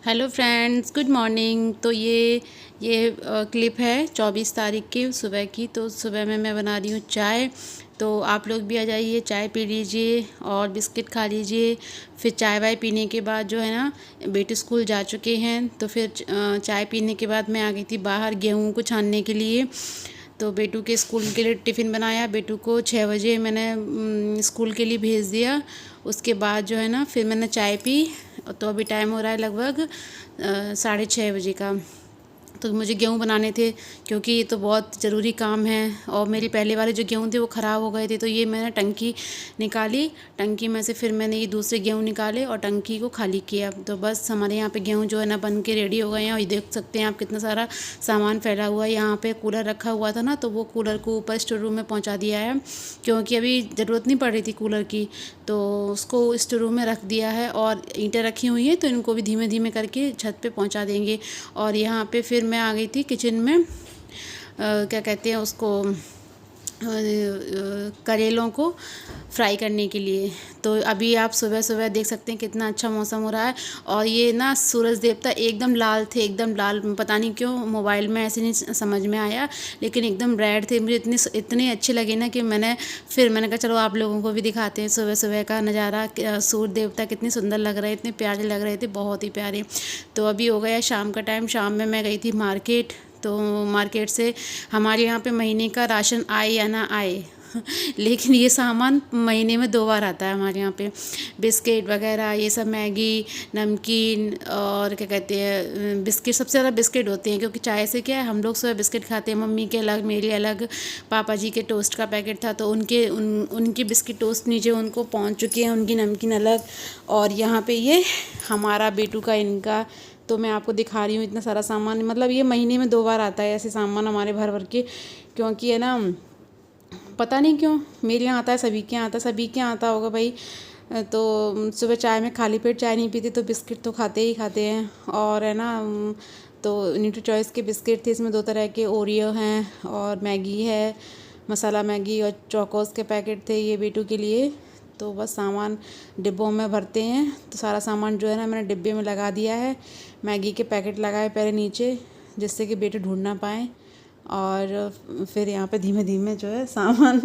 Hello friends, good morning. तो ये clip है 24 तारीख की सुबह की। तो सुबह में मैं बना रही हूँ चाय। तो आप लोग भी आ जाइए, चाय पी लीजिए और बिस्किट खा लीजिए। फिर चाय वाय पीने के बाद जो है ना, बेटे स्कूल जा चुके हैं। तो फिर चाय पीने के बाद मैं आ गई थी बाहर गेहूँ को छानने के लिए। तो बेटू के स्कूल के लिए टिफ़िन बनाया। बेटू को 6 बजे मैंने स्कूल के लिए भेज दिया। उसके बाद जो है ना, फिर मैंने चाय पी। तो अभी टाइम हो रहा है लगभग 6:30 बजे का। तो मुझे गेहूँ बनाने थे, क्योंकि ये तो बहुत ज़रूरी काम है। और मेरे पहले वाले जो गेहूँ थे वो ख़राब हो गए थे। तो ये मैंने टंकी निकाली, टंकी में से फिर मैंने ये दूसरे गेहूँ निकाले और टंकी को खाली किया। तो बस हमारे यहाँ पे गेहूँ जो है ना बन के रेडी हो गए हैं। और ये देख सकते हैं आप कितना सारा सामान फैला हुआ है। यहाँ पे कूलर रखा हुआ था ना, तो वो कूलर को ऊपर स्टोर रूम में पहुँचा दिया है, क्योंकि अभी ज़रूरत नहीं पड़ रही थी कूलर की। तो उसको स्टोर रूम में रख दिया है। और ईंटें रखी हुई हैं, तो इनको भी धीमे धीमे करके छत पे पहुँचा देंगे। और यहाँ पे फिर मैं आ गई थी किचन में, क्या कहते हैं उसको, करेलों को फ्राई करने के लिए। तो अभी आप सुबह सुबह देख सकते हैं कितना अच्छा मौसम हो रहा है। और ये ना सूरज देवता एकदम लाल थे, एकदम लाल। पता नहीं क्यों मोबाइल में ऐसे नहीं समझ में आया, लेकिन एकदम रेड थे। मुझे इतने अच्छे लगे ना कि मैंने कहा चलो आप लोगों को भी दिखाते हैं सुबह सुबह का नज़ारा। सूर्य देवता कितने सुंदर लग रहे, इतने प्यारे लग रहे थे, बहुत ही प्यारे। तो अभी हो गया शाम का टाइम। शाम में मैं गई थी मार्केट। तो मार्केट से हमारे यहाँ पे महीने का राशन आए या ना आए लेकिन ये सामान महीने में 2 बार आता है हमारे यहाँ पे। बिस्किट वगैरह ये सब, मैगी, नमकीन, और क्या कहते हैं बिस्किट। सबसे ज़्यादा बिस्किट होते हैं, क्योंकि चाय से क्या है, हम लोग सुबह बिस्किट खाते हैं। मम्मी के अलग, मेरे अलग, पापा जी के टोस्ट का पैकेट था, तो उनकी बिस्किट टोस्ट नीचे उनको पहुँच चुके हैं, उनकी नमकीन अलग। और यहाँ पर ये हमारा बेटू का, इनका। तो मैं आपको दिखा रही हूँ इतना सारा सामान। मतलब ये महीने में 2 बार आता है ऐसे सामान हमारे भर भर के। क्योंकि है ना, पता नहीं क्यों मेरे यहाँ आता है, सभी के यहाँ आता है, सभी के यहाँ आता होगा भाई। तो सुबह चाय में खाली पेट चाय नहीं पीती, तो बिस्किट तो खाते ही खाते हैं। और है ना, तो न्यूट्री चॉइस के बिस्किट थे, इसमें 2 तरह के, ओरियो हैं और मैगी है, मसाला मैगी, और चोकोस के पैकेट थे ये बेटू के लिए। तो बस सामान डिब्बों में भरते हैं। तो सारा सामान जो है ना मैंने डिब्बे में लगा दिया है। मैगी के पैकेट लगाए पहले नीचे, जिससे कि बेटे ढूंढ ना पाएँ। और फिर यहाँ पे धीमे धीमे जो है सामान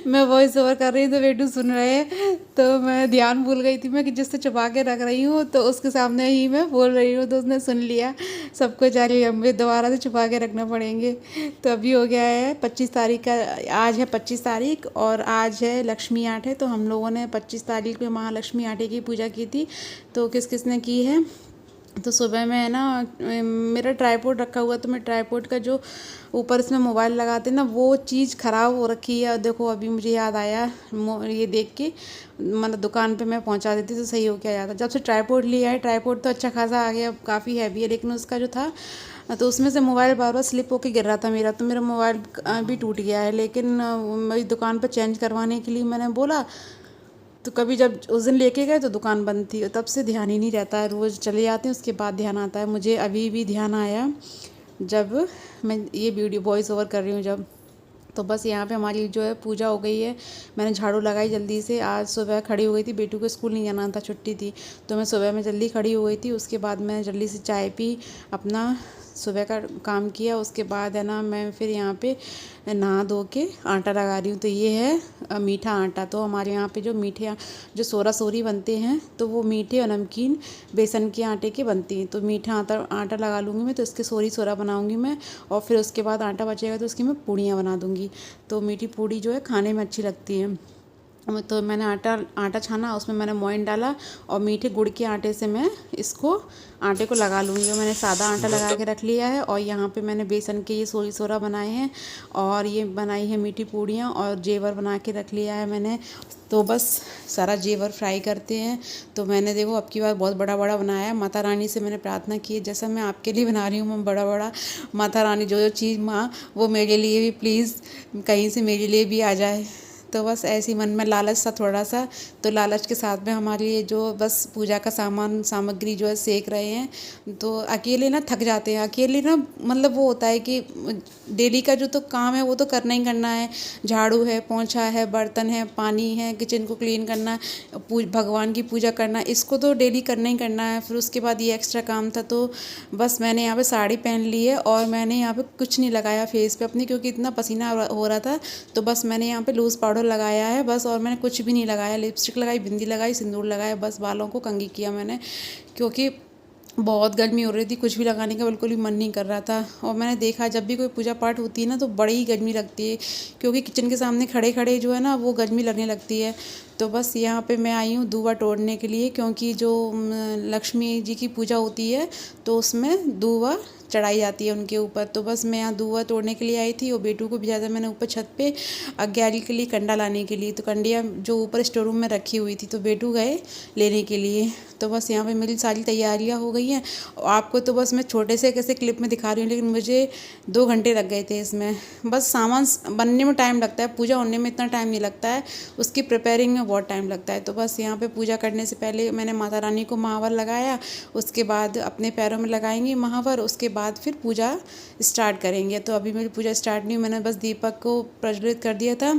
मैं वॉइस ओवर कर रही हूँ, तो बेटू सुन रहे हैं। तो मैं ध्यान भूल गई थी मैं कि जिससे छुपा के रख रही हूँ, तो उसके सामने ही मैं बोल रही हूँ, तो उसने सुन लिया। सबको जारी हमें दोबारा से छुपा के रखना पड़ेंगे। तो अभी हो गया है 25 तारीख का। आज है 25 तारीख और आज है लक्ष्मी आठ है। तो हम लोगों ने 25 तारीख में महालक्ष्मी आटे की पूजा की थी। तो किस किस ने की है, तो सुबह में है ना, मेरा ट्राईपोड रखा हुआ, तो मैं ट्राईपोड का जो ऊपर इसमें मोबाइल लगाते ना, वो चीज़ ख़राब हो रखी है। देखो अभी मुझे याद आया ये देख के, मतलब दुकान पे मैं पहुंचा देती तो सही हो क्या जाता। जब से ट्राईपोड लिया है, ट्राईपोड तो अच्छा खासा आ गया, काफ़ी हैवी है, लेकिन उसका जो था, तो उसमें से मोबाइल बार बार स्लिप होके गिर रहा था मेरा। तो मेरा मोबाइल भी टूट गया है। लेकिन मेरी दुकान पर चेंज करवाने के लिए मैंने बोला, तो कभी जब उस दिन लेके गए तो दुकान बंद थी, तब से ध्यान ही नहीं रहता है। रोज़ चले जाते हैं, उसके बाद ध्यान आता है। मुझे अभी भी ध्यान आया जब मैं ये वीडियो वॉइस ओवर कर रही हूँ जब। तो बस यहाँ पे हमारी जो है पूजा हो गई है। मैंने झाड़ू लगाई जल्दी से। आज सुबह खड़ी हो गई थी, बेटू को स्कूल नहीं जाना था, छुट्टी थी। तो मैं सुबह में जल्दी खड़ी हो गई थी। उसके बाद मैं जल्दी से चाय पी, अपना सुबह का काम किया। उसके बाद है ना, मैं फिर यहाँ पे नहा धो के आटा लगा रही हूँ। तो ये है मीठा आटा। तो हमारे यहाँ पे जो मीठे जो सोरा सोरी बनते हैं, तो वो मीठे और नमकीन बेसन के आटे के बनती हैं। तो मीठा आटा लगा लूँगी मैं, तो इसके सोरी सोरा बनाऊँगी मैं। और फिर उसके बाद आटा बचेगा तो उसकी मैं पूड़ियाँ बना दूँगी। तो मीठी पूड़ी जो है खाने में अच्छी लगती है। तो मैंने आटा छाना, उसमें मैंने मोइन डाला, और मीठे गुड़ के आटे से मैं इसको आटे को लगा लूँगी। मैंने सादा आटा लगा के रख लिया है। और यहाँ पे मैंने बेसन के ये सोरी सोरा बनाए हैं, और ये बनाई है मीठी पूड़ियाँ, और जेवर बना के रख लिया है मैंने। तो बस सारा जेवर फ्राई करते हैं। तो मैंने देखो अब की बार बहुत बड़ा बड़ा बनाया है। माता रानी से मैंने प्रार्थना की है, जैसा मैं आपके लिए बना रही हूँ मैं बड़ा बड़ा, माता रानी जो जो चीज़ माँ, वो मेरे लिए भी प्लीज़ कहीं से मेरे लिए भी आ जाए। तो बस ऐसे ही मन में लालच था थोड़ा सा, तो लालच के साथ में हमारे लिए जो बस पूजा का सामग्री जो है सेक रहे हैं। तो अकेले ना थक जाते हैं, अकेले ना मतलब वो होता है कि डेली का जो तो काम है वो तो करना ही करना है। झाड़ू है, पोंछा है, बर्तन है, पानी है, किचन को क्लीन करना, भगवान की पूजा करना, इसको तो डेली करना ही करना है। फिर उसके बाद ये एक्स्ट्रा काम था, तो बस मैंने यहाँ पे साड़ी पहन ली है और मैंने यहाँ पे कुछ नहीं लगाया फेस पे अपने, क्योंकि इतना पसीना हो रहा था। तो बस मैंने यहाँ पे लूज़ पाउडर लगाया है बस, और मैंने कुछ भी नहीं लगाया। लिपस्टिक लगाई, बिंदी लगाई, सिंदूर लगाया, बस बालों को कंघी किया मैंने, क्योंकि बहुत गर्मी हो रही थी, कुछ भी लगाने का बिल्कुल भी मन नहीं कर रहा था। और मैंने देखा जब भी कोई पूजा पाठ होती है ना तो बड़ी ही गर्मी लगती है, क्योंकि किचन के सामने खड़े खड़े जो है ना वो गर्मी लगने लगती है। तो बस यहाँ पे मैं आई हूँ दूबा तोड़ने के लिए, क्योंकि जो लक्ष्मी जी की पूजा होती है तो उसमें दूबा चढ़ाई जाती है उनके ऊपर। तो बस मैं यहाँ दूबा तोड़ने के लिए आई थी, और बेटू को भेजा था मैंने ऊपर छत पे अग्यारी के लिए कंडा लाने के लिए। तो कंडियाँ जो ऊपर स्टोर रूम में रखी हुई थी, तो बेटू गए लेने के लिए। तो बस यहाँ पे मेरी सारी तैयारियाँ हो गई हैं। आपको तो बस मैं छोटे से कैसे क्लिप में दिखा रही हूँ, लेकिन मुझे 2 घंटे लग गए थे इसमें। बस सामान बनने में टाइम लगता है, पूजा होने में इतना टाइम नहीं लगता है, उसकी प्रिपेयरिंग में बहुत टाइम लगता है। तो बस यहाँ पे पूजा करने से पहले मैंने माता रानी को महावर लगाया, उसके बाद अपने पैरों में लगाएंगे महावर, उसके बाद फिर पूजा स्टार्ट करेंगे। तो अभी मेरी पूजा स्टार्ट नहीं हुई, मैंने बस दीपक को प्रज्वलित कर दिया था,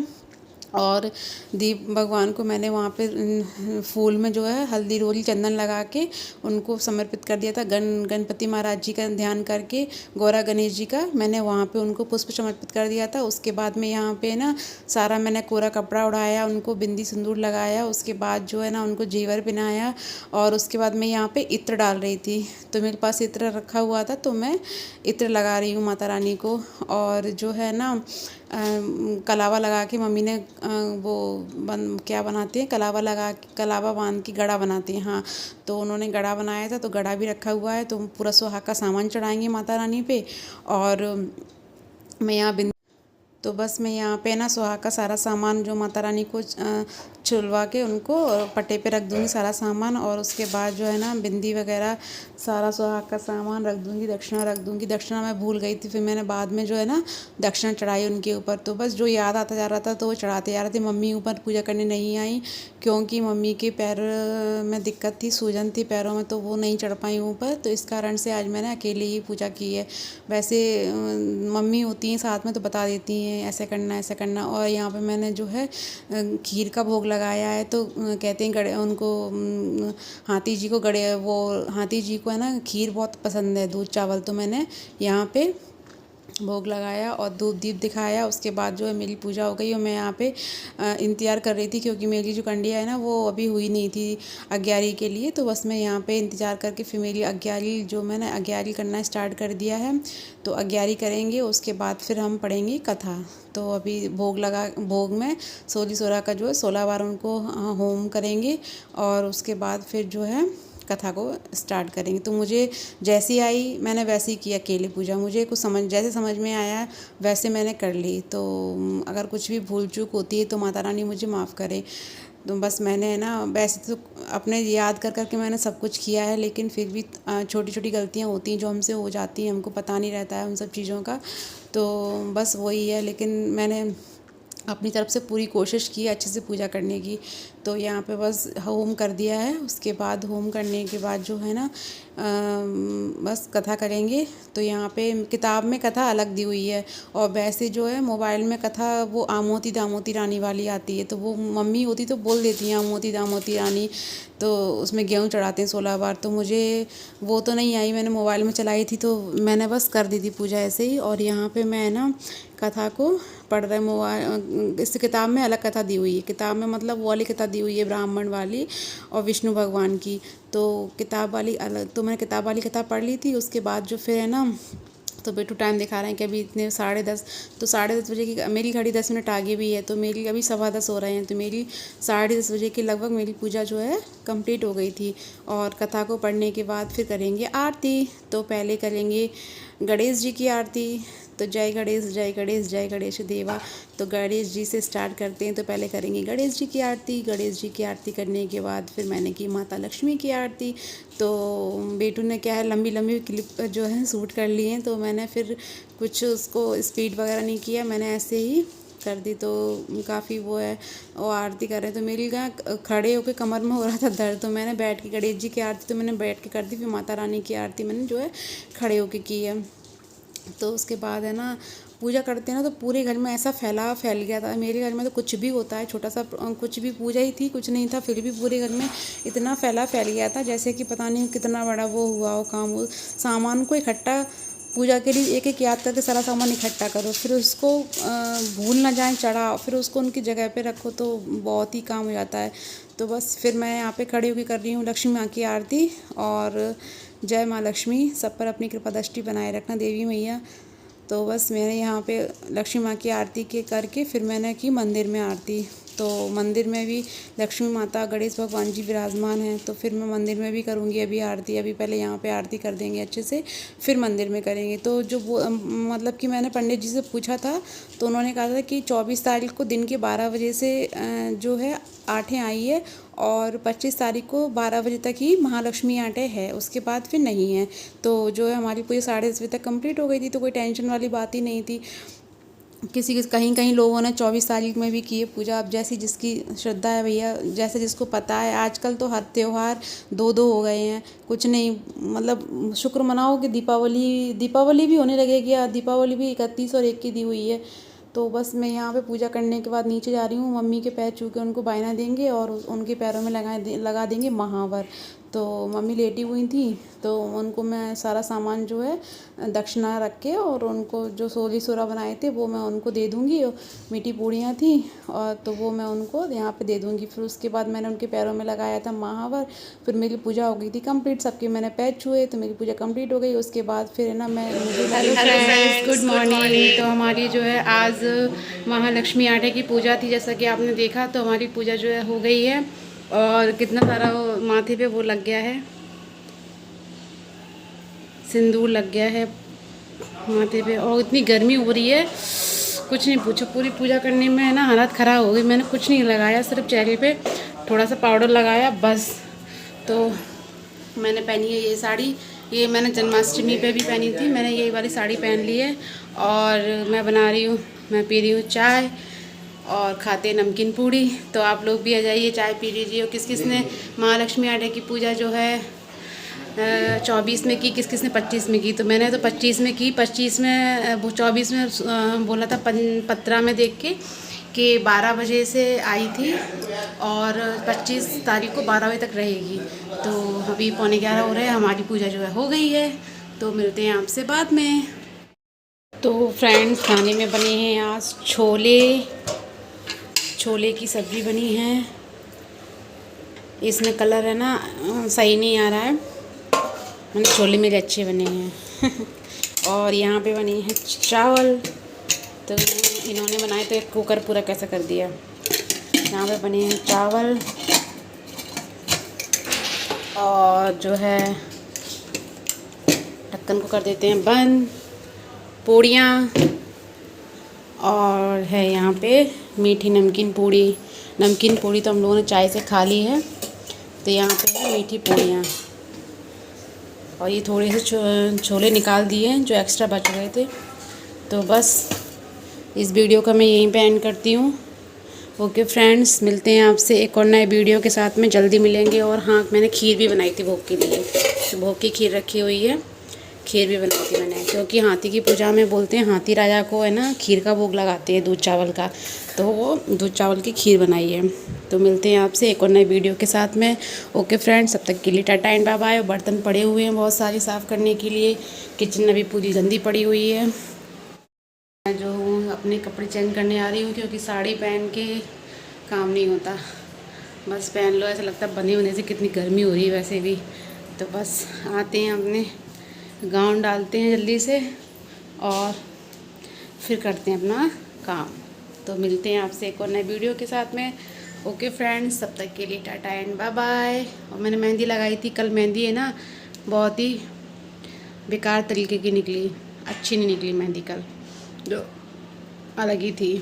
और दीप भगवान को मैंने वहाँ पे फूल में जो है हल्दी रोली चंदन लगा के उनको समर्पित कर दिया था। गणपति महाराज जी का ध्यान करके, गौरा गणेश जी का मैंने वहाँ पे उनको पुष्प समर्पित कर दिया था। उसके बाद में यहाँ पे ना सारा मैंने कोरा कपड़ा उड़ाया, उनको बिंदी सिंदूर लगाया, उसके बाद जो है ना उनको जेवर पहनाया, और उसके बाद मैं यहाँ पे इत्र डाल रही थी। तो मेरे पास इत्र रखा हुआ था, तो मैं इत्र लगा रही हूँ माता रानी को। और जो है ना कलावा लगा के मम्मी ने वो क्या बनाते हैं, कलावा लगा के, कलावा बांध के गड़ा बनाते हैं, हाँ। तो उन्होंने गड़ा बनाया था, तो गड़ा भी रखा हुआ है। तो पूरा सुहाग का सामान चढ़ाएंगे माता रानी पे। और मैं यहाँ तो बस मैं यहाँ पे ना सुहाग का सारा सामान जो माता रानी को छुलवा के उनको पट्टे पे रख दूँगी सारा सामान। और उसके बाद जो है ना बिंदी वगैरह सारा सुहाग का सामान रख दूँगी, दक्षिणा रख दूँगी। दक्षिणा मैं भूल गई थी, फिर मैंने बाद में जो है ना दक्षिणा चढ़ाई उनके ऊपर। तो बस जो याद आता जा रहा था तो वो चढ़ाते जा रहे थे। मम्मी ऊपर पूजा करने नहीं आई, क्योंकि मम्मी के पैर में दिक्कत थी, सूजन थी पैरों में, तो वो नहीं चढ़ पाई ऊपर। तो इस कारण से आज मैंने अकेले ही पूजा की है। वैसे मम्मी होती हैं साथ में तो बता देती हैं ऐसे करना ऐसा करना। और यहाँ पे मैंने जो है खीर का भोग लगाया है। तो कहते हैं गड़े उनको हाथी जी को गड़े वो हाथी जी को है ना खीर बहुत पसंद है, दूध चावल। तो मैंने यहाँ पे भोग लगाया और धूप दीप दिखाया। उसके बाद जो है मेरी पूजा हो गई, और मैं यहाँ पे इंतज़ार कर रही थी, क्योंकि मेरी जो कंडिया है ना वो अभी हुई नहीं थी अग्यारी के लिए। तो बस मैं यहाँ पे इंतज़ार करके फिर मेरी अग्यारी जो मैंने अग्यारी करना स्टार्ट कर दिया है। तो अग्यारी करेंगे, उसके बाद फिर हम पढ़ेंगे कथा। तो अभी भोग में सोली सोरा का जो है 16 बार उनको होम करेंगे, और उसके बाद फिर जो है कथा को स्टार्ट करेंगे। तो मुझे जैसी आई मैंने वैसे ही किया अकेले पूजा, मुझे कुछ जैसे समझ में आया वैसे मैंने कर ली। तो अगर कुछ भी भूल चूक होती है तो माता रानी मुझे माफ़ करे। तो बस मैंने ना वैसे तो अपने याद कर के मैंने सब कुछ किया है, लेकिन फिर भी छोटी छोटी गलतियाँ होती हैं जो हमसे हो जाती हैं, हमको पता नहीं रहता है उन सब चीज़ों का। तो बस वही है, लेकिन मैंने अपनी तरफ से पूरी कोशिश की अच्छे से पूजा करने की। तो यहाँ पे बस होम कर दिया है। उसके बाद होम करने के बाद जो है ना बस कथा करेंगे। तो यहाँ पे किताब में कथा अलग दी हुई है, और वैसे जो है मोबाइल में कथा वो आमोती दामोती रानी वाली आती है। तो वो मम्मी होती तो बोल देती हैं आमोती दामोती रानी, तो उसमें गेहूँ चढ़ाते हैं 16 बार। तो मुझे वो तो नहीं आई, मैंने मोबाइल में चलाई थी तो मैंने बस कर दी थी पूजा ऐसे ही। और यहाँ पे मैं ना कथा को पढ़ रहे मोबाइल, इस किताब में अलग कथा दी हुई है, किताब में मतलब वो वाली कथा दी हुई है ब्राह्मण वाली और विष्णु भगवान की। तो किताब वाली अलग, तो मैंने किताब वाली कथा पढ़ ली थी। उसके बाद जो फिर है ना तो बेटू टाइम दिखा रहे हैं कि अभी इतने 10:30, तो 10:30 बजे की मेरी घड़ी 10 मिनट आगे भी है, तो मेरी अभी 10:15 हो रहे हैं। तो मेरी 10:30 बजे के लगभग मेरी पूजा जो है कंप्लीट हो गई थी। और कथा को पढ़ने के बाद फिर करेंगे आरती। तो पहले करेंगे गणेश जी की आरती। तो जय गणेश जय गणेश जय गणेश देवा। तो गणेश जी से स्टार्ट करते हैं। तो पहले करेंगे गणेश जी की आरती। गणेश जी की आरती करने के बाद फिर मैंने की माता लक्ष्मी की आरती। तो बेटू ने क्या है लंबी लंबी क्लिप जो है शूट कर ली हैं, तो मैंने फिर कुछ उसको स्पीड वगैरह नहीं किया, मैंने ऐसे ही कर दी, तो काफ़ी वो है, और आरती कर रहे तो मेरी क्या खड़े होकर कमर में हो रहा था दर्द, तो मैंने बैठ के गणेश जी की आरती तो मैंने बैठ के कर दी, फिर माता रानी की आरती मैंने जो है खड़े होकर की है। तो उसके बाद है ना पूजा करते हैं ना, तो पूरे घर में ऐसा फैल गया था। मेरे घर में तो कुछ भी होता है, छोटा सा कुछ भी, पूजा ही थी, कुछ नहीं था, फिर भी पूरे घर में इतना फैल गया था जैसे कि पता नहीं कितना बड़ा वो हुआ हो काम हो। सामान को इकट्ठा पूजा के लिए एक एक याद करके सारा सामान इकट्ठा करो, फिर उसको भूल ना जाए चढ़ाओ, फिर उसको उनकी जगह पे रखो, तो बहुत ही काम हो जाता है। तो बस फिर मैं यहाँ पे खड़ी होकर कर रही हूँ लक्ष्मी माँ की आरती। और जय माँ लक्ष्मी, सब पर अपनी कृपा दृष्टि बनाए रखना देवी मैया। तो बस मैंने यहाँ पे लक्ष्मी माँ की आरती के करके फिर मैंने की मंदिर में आरती। तो मंदिर में भी लक्ष्मी माता गणेश भगवान जी विराजमान हैं, तो फिर मैं मंदिर में भी करूँगी अभी आरती। अभी पहले यहाँ पे आरती कर देंगे अच्छे से, फिर मंदिर में करेंगे। तो जो वो मतलब कि मैंने पंडित जी से पूछा था, तो उन्होंने कहा था कि 24 तारीख को दिन के 12 बजे से जो है आठें आई है, और 25 तारीख को 12 बजे तक ही महालक्ष्मी आटे है, उसके बाद फिर नहीं है। तो जो है हमारी पूरी 10:30 बजे तक कंप्लीट हो गई थी, तो कोई टेंशन वाली बात ही नहीं थी। कहीं लोगों ने 24 तारीख में भी की है पूजा। अब जैसी जिसकी श्रद्धा है भैया, जैसे जिसको पता है। आजकल तो हर त्योहार 2-2 हो गए हैं, कुछ नहीं, मतलब शुक्र मनाओ कि दीपावली भी होने लगेगी, या दीपावली भी 31 और 1 की दी हुई है। तो बस मैं यहाँ पे पूजा करने के बाद नीचे जा रही हूँ, मम्मी के पैर छू के उनको बायना देंगे और उनके पैरों में लगा देंगे महावर। तो मम्मी लेटी हुई थी, तो उनको मैं सारा सामान जो है दक्षिणा रख के, और उनको जो सोली सोरा बनाए थे वो मैं उनको दे दूँगी। मीठी पूड़ियाँ थी, और तो वो मैं उनको यहाँ पे दे दूँगी। फिर उसके बाद मैंने उनके पैरों में लगाया था महावर। फिर मेरी पूजा हो गई थी कंप्लीट, सबके मैंने पैर छुए, तो मेरी पूजा कंप्लीट हो गई। उसके बाद फिर है ना मुझे गुड मॉर्निंग। तो हमारी जो है आज महालक्ष्मी आटे की पूजा थी, जैसा कि आपने देखा। तो हमारी पूजा जो है हो गई है, और कितना सारा माथे पे वो लग गया है, सिंदूर लग गया है माथे पे, और इतनी गर्मी हो रही है कुछ नहीं पूछो। पूरी पूजा करने में है ना हालत ख़राब हो गई। मैंने कुछ नहीं लगाया, सिर्फ चेहरे पे थोड़ा सा पाउडर लगाया बस। तो मैंने पहनी है ये साड़ी, ये मैंने जन्माष्टमी पे भी पहनी थी, मैंने यही वाली साड़ी पहन ली है। और मैं बना रही हूँ, मैं पी रही हूँ चाय और खाते नमकीन पूड़ी। तो आप लोग भी आ जाइए, चाय पी लीजिए। और किस किस ने महालक्ष्मी आटे की पूजा जो है 24 में की, किस किस ने 25 में की। तो मैंने तो 25 में की, 24 में बोला था पत्रा में देख के कि 12 बजे से आई थी, और 25 तारीख को 12 बजे तक रहेगी। तो अभी 11:15 हो रहे हैं, हमारी पूजा जो है हो गई है। तो मिलते हैं आपसे बाद में। तो फ्रेंड्स, खाने में बने हैं आज छोले की सब्ज़ी बनी है। इसमें कलर है ना सही नहीं आ रहा है, मैंने छोले मेरे अच्छे बने हैं। और यहाँ पे बनी है चावल, तो इन्होंने बनाए तो एक कुकर पूरा कैसा कर दिया। यहाँ पे बने हैं चावल, और जो है ढक्कन को कर देते हैं बंद, पूड़ियाँ, और है यहाँ पे मीठी नमकीन पूड़ी। नमकीन पूड़ी तो हम लोगों ने चाय से खा ली है, तो यहाँ पे है मीठी पूड़ियाँ। और ये थोड़े से छोले निकाल दिए जो एक्स्ट्रा बच गए थे। तो बस इस वीडियो का मैं यहीं पे एंड करती हूँ। ओके फ्रेंड्स, मिलते हैं आपसे एक और नए वीडियो के साथ में, जल्दी मिलेंगे। और हाँ, मैंने खीर भी बनाई थी भोग के लिए, तो भोग की खीर रखी हुई है, खीर भी बनाई थी मैंने, क्योंकि हाथी की पूजा में बोलते हैं हाथी राजा को है ना खीर का भोग लगाते हैं दूध चावल का, तो वो दूध चावल की खीर बनाई है। तो मिलते हैं आपसे एक और नए वीडियो के साथ में। ओके फ्रेंड्स, तब तक के लिए टाटा एंड बाय बाय। बर्तन पड़े हुए हैं बहुत सारे साफ़ करने के लिए, किचन अभी पूरी गंदी पड़ी हुई है। मैं जो हूँ अपने कपड़े चेंज करने आ रही हूँ, क्योंकि साड़ी पहन के काम नहीं होता, बस पहन लो, ऐसा लगता है बंधे होने से कितनी गर्मी हो रही है वैसे भी। तो बस आते हैं अपने गाउन डालते हैं जल्दी से, और फिर करते हैं अपना काम। तो मिलते हैं आपसे एक और नए वीडियो के साथ में। ओके फ्रेंड्स, तब तक के लिए टाटा एंड बाय बाय। और मैंने मेहंदी लगाई थी कल, मेहंदी है ना बहुत ही बेकार तरीके की निकली, अच्छी नहीं निकली मेहंदी कल, जो अलग ही थी।